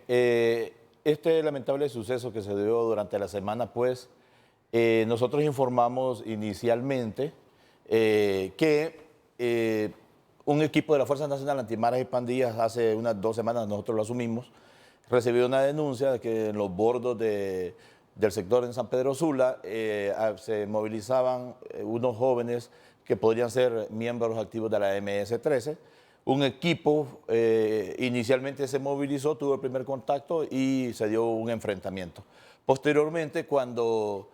este lamentable suceso que se dio durante la semana, pues, nosotros informamos inicialmente que un equipo de la Fuerza Nacional Antimaras y Pandillas, hace unas 2 semanas nosotros lo asumimos, recibió una denuncia de que en los bordos del sector en San Pedro Sula se movilizaban unos jóvenes que podrían ser miembros activos de la MS-13. Un equipo inicialmente se movilizó, tuvo el primer contacto y se dio un enfrentamiento. Posteriormente, cuando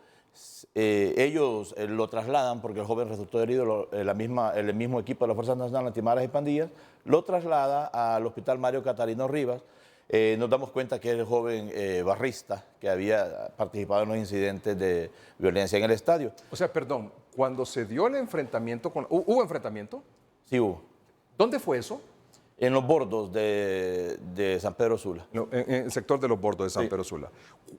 ellos lo trasladan, porque el joven resultó herido, el mismo equipo de la Fuerza Nacional Antimaras y Pandillas lo traslada al Hospital Mario Catarino Rivas. Nos damos cuenta que es el joven barrista que había participado en los incidentes de violencia en el estadio. O sea, perdón, cuando se dio el enfrentamiento, ¿hubo enfrentamiento? Sí hubo. ¿Dónde fue eso? En los bordos de San Pedro Sula. No, en el sector de los bordos de San Pedro Sula.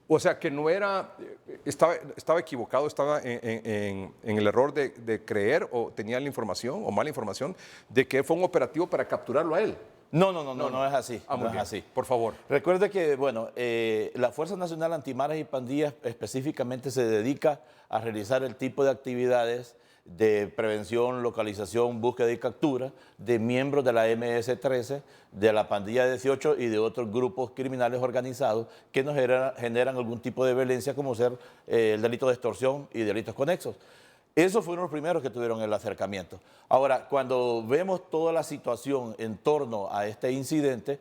O sea, que no era, estaba equivocado, estaba en el error de creer o tenía la información o mala información de que fue un operativo para capturarlo a él. No es así. Ah, muy no es bien. así. Por favor. Recuerde que, bueno, la Fuerza Nacional Antimaras y Pandillas específicamente se dedica a realizar el tipo de actividades de prevención, localización, búsqueda y captura de miembros de la MS-13, de la pandilla 18 y de otros grupos criminales organizados que nos generan algún tipo de violencia, como ser el delito de extorsión y delitos conexos. Esos fueron los primeros que tuvieron el acercamiento. Ahora, cuando vemos toda la situación en torno a este incidente,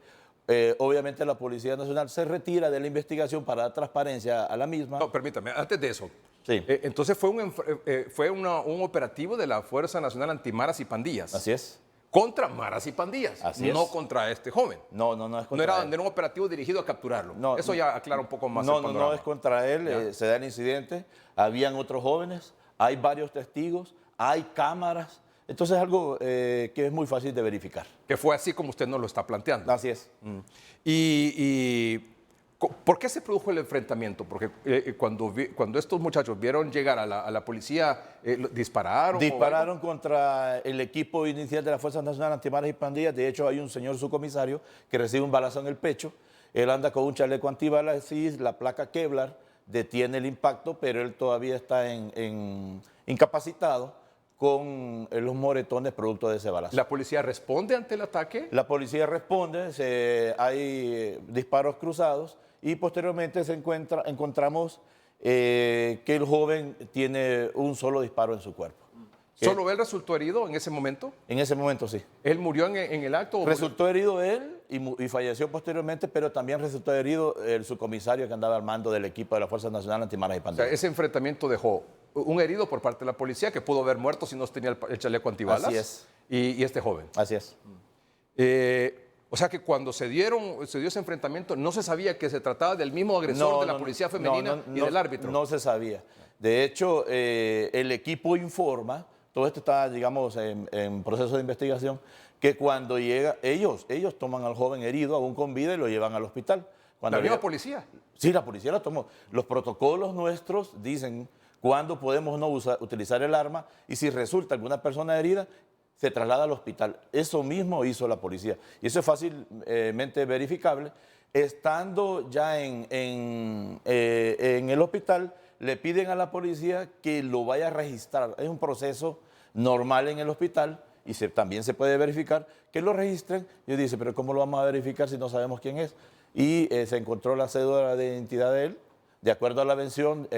obviamente la Policía Nacional se retira de la investigación para dar transparencia a la misma. No, permítame, antes de eso. Sí. Entonces fue un operativo de la Fuerza Nacional Antimaras y Pandillas. Así es. Contra maras y pandillas, Así es. no contra este joven. No es contra él. No era un operativo dirigido a capturarlo. No, Eso ya aclara un poco más el panorama. No es contra él, se da el incidente, habían otros jóvenes, hay varios testigos, hay cámaras, entonces es algo que es muy fácil de verificar. Que fue así como usted nos lo está planteando. Así es. ¿Por qué se produjo el enfrentamiento? Porque cuando estos muchachos vieron llegar a la policía, ¿dispararon? Dispararon contra el equipo inicial de la Fuerza Nacional Antimaras y Pandillas. De hecho, hay un señor subcomisario que recibe un balazo en el pecho. Él anda con un chaleco antibalas y la placa Kevlar detiene el impacto, pero él todavía está incapacitado con los moretones producto de ese balazo. ¿La policía responde ante el ataque? La policía responde, hay disparos cruzados y posteriormente encontramos que el joven tiene un solo disparo en su cuerpo. ¿Solo él resultó herido en ese momento? En ese momento sí. ¿Él murió en el acto? Resultó herido él y falleció posteriormente, pero también resultó herido el subcomisario que andaba al mando del equipo de la Fuerza Nacional Antimaras y O Pandillas. sea, ese enfrentamiento dejó un herido por parte de la policía que pudo haber muerto si no tenía el chaleco antibalas. Así es. Y este joven. Así es. O sea que cuando se dio ese enfrentamiento no se sabía que se trataba del mismo agresor de la policía femenina y del árbitro. No se sabía. De hecho, el equipo informa, todo esto está, digamos, en proceso de investigación, que cuando llega, ellos toman al joven herido, aún con vida, y lo llevan al hospital. Cuando ¿La misma policía? Sí, la policía lo tomó. Los protocolos nuestros dicen cuándo podemos no utilizar el arma y si resulta alguna persona herida, se traslada al hospital. Eso mismo hizo la policía. Y eso es fácilmente verificable. Estando ya en el hospital, le piden a la policía que lo vaya a registrar. Es un proceso normal en el hospital y también se puede verificar que lo registren. Y dice, pero ¿cómo lo vamos a verificar si no sabemos quién es? Y se encontró la cédula de identidad de él, de acuerdo a la versión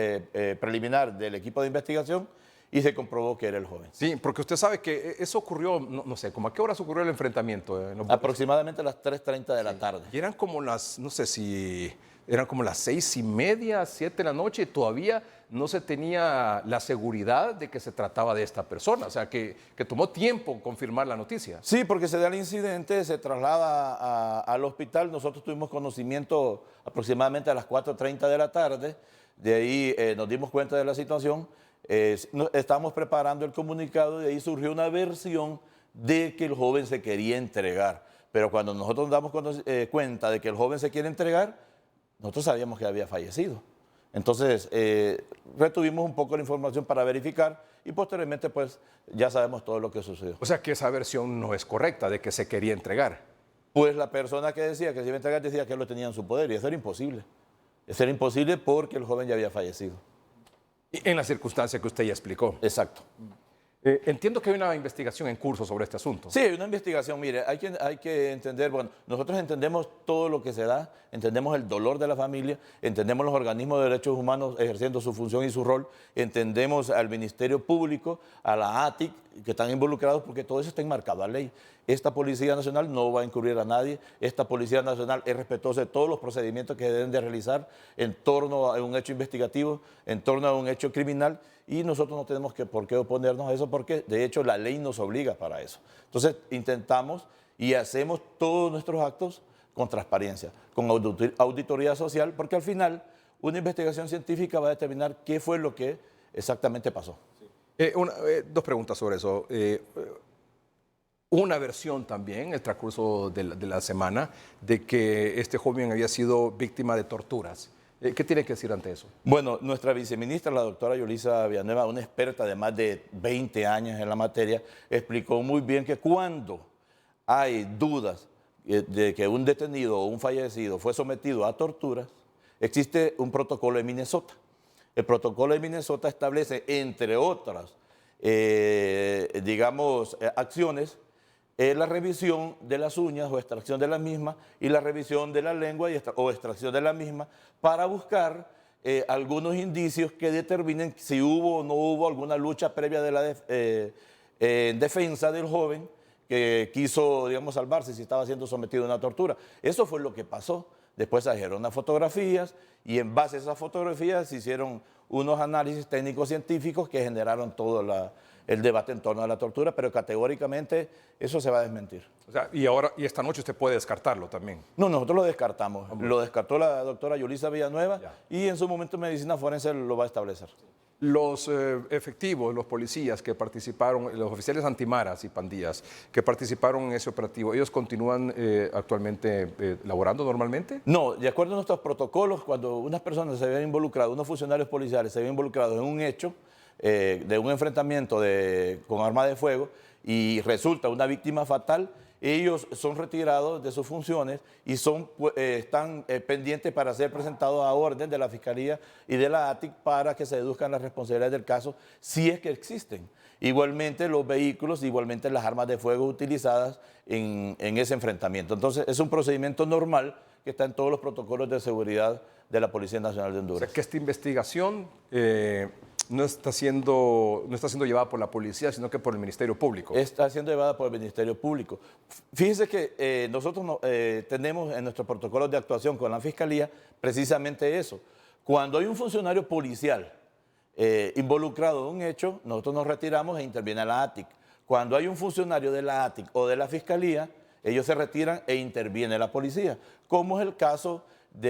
preliminar del equipo de investigación, y se comprobó que era el joven. Sí, porque usted sabe que eso ocurrió, no sé, ¿cómo a qué horas ocurrió el enfrentamiento? Aproximadamente a las 3:30 de la tarde. Y eran como no sé si eran como las 6:30, 7 de la noche y todavía no se tenía la seguridad de que se trataba de esta persona. O sea, que tomó tiempo confirmar la noticia. Sí, porque se da el incidente, se traslada al hospital. Nosotros tuvimos conocimiento aproximadamente a las 4:30 de la tarde. De ahí nos dimos cuenta de la situación. Estábamos preparando el comunicado y de ahí surgió una versión de que el joven se quería entregar. Pero cuando nosotros nos damos cuenta de que el joven se quiere entregar, nosotros sabíamos que había fallecido. Entonces, retuvimos un poco la información para verificar y posteriormente, pues, ya sabemos todo lo que sucedió. O sea, que esa versión no es correcta de que se quería entregar. pues la persona que decía que se iba a entregar decía que él lo tenía en su poder y eso era imposible. Eso era imposible porque el joven ya había fallecido. Y en la circunstancia que usted ya explicó. Exacto. Entiendo que hay una investigación en curso sobre este asunto. Sí, hay una investigación. Mire, hay que entender, bueno, nosotros entendemos todo lo que se da, entendemos el dolor de la familia, entendemos los organismos de derechos humanos ejerciendo su función y su rol, entendemos al Ministerio Público, a la ATIC, que están involucrados porque todo eso está enmarcado a ley. Esta Policía Nacional no va a encubrir a nadie, esta Policía Nacional es respetuosa de todos los procedimientos que deben de realizar en torno a un hecho investigativo, en torno a un hecho criminal, y nosotros no tenemos por qué oponernos a eso porque de hecho la ley nos obliga para eso. Entonces intentamos y hacemos todos nuestros actos con transparencia, con auditoría social, porque al final una investigación científica va a determinar qué fue lo que exactamente pasó. Dos preguntas sobre eso. Una versión también, en el transcurso de la semana, de que este joven había sido víctima de torturas. ¿Qué tiene que decir ante eso? Bueno, nuestra viceministra, la doctora Yulisa Villanueva, una experta de más de 20 años en la materia, explicó muy bien que cuando hay dudas de que un detenido o un fallecido fue sometido a torturas, existe un protocolo de Minnesota. El protocolo de Minnesota establece, entre otras, acciones, la revisión de las uñas o extracción de las mismas y la revisión de la lengua o extracción de la misma para buscar algunos indicios que determinen si hubo o no hubo alguna lucha previa de en defensa del joven que quiso, digamos, salvarse si estaba siendo sometido a una tortura. Eso fue lo que pasó. Después se trajeron unas fotografías y en base a esas fotografías se hicieron unos análisis técnicos científicos que generaron todo el debate en torno a la tortura, pero categóricamente eso se va a desmentir. O sea, y esta noche usted puede descartarlo también. No, nosotros lo descartamos. Lo descartó la doctora Yulisa Villanueva y en su momento medicina forense lo va a establecer. Los efectivos, los policías que participaron, los oficiales antimaras y pandillas que participaron en ese operativo, ¿ellos continúan actualmente laborando normalmente? No, de acuerdo a nuestros protocolos, cuando unas personas se ven involucradas, unos funcionarios policiales se ven involucrados en un hecho de un enfrentamiento con arma de fuego y resulta una víctima fatal, ellos son retirados de sus funciones y están pendientes para ser presentados a orden de la Fiscalía y de la ATIC para que se deduzcan las responsabilidades del caso, si es que existen. Igualmente los vehículos, igualmente las armas de fuego utilizadas en ese enfrentamiento. Entonces es un procedimiento normal que está en todos los protocolos de seguridad de la Policía Nacional de Honduras. O sea, que esta investigación no está siendo llevada por la policía, sino que por el Ministerio Público. Está siendo llevada por el Ministerio Público. Fíjense que nosotros tenemos en nuestros protocolos de actuación con la Fiscalía precisamente eso. Cuando hay un funcionario policial involucrado en un hecho, nosotros nos retiramos e interviene la ATIC. Cuando hay un funcionario de la ATIC o de la Fiscalía, ellos se retiran e interviene la policía, como es el caso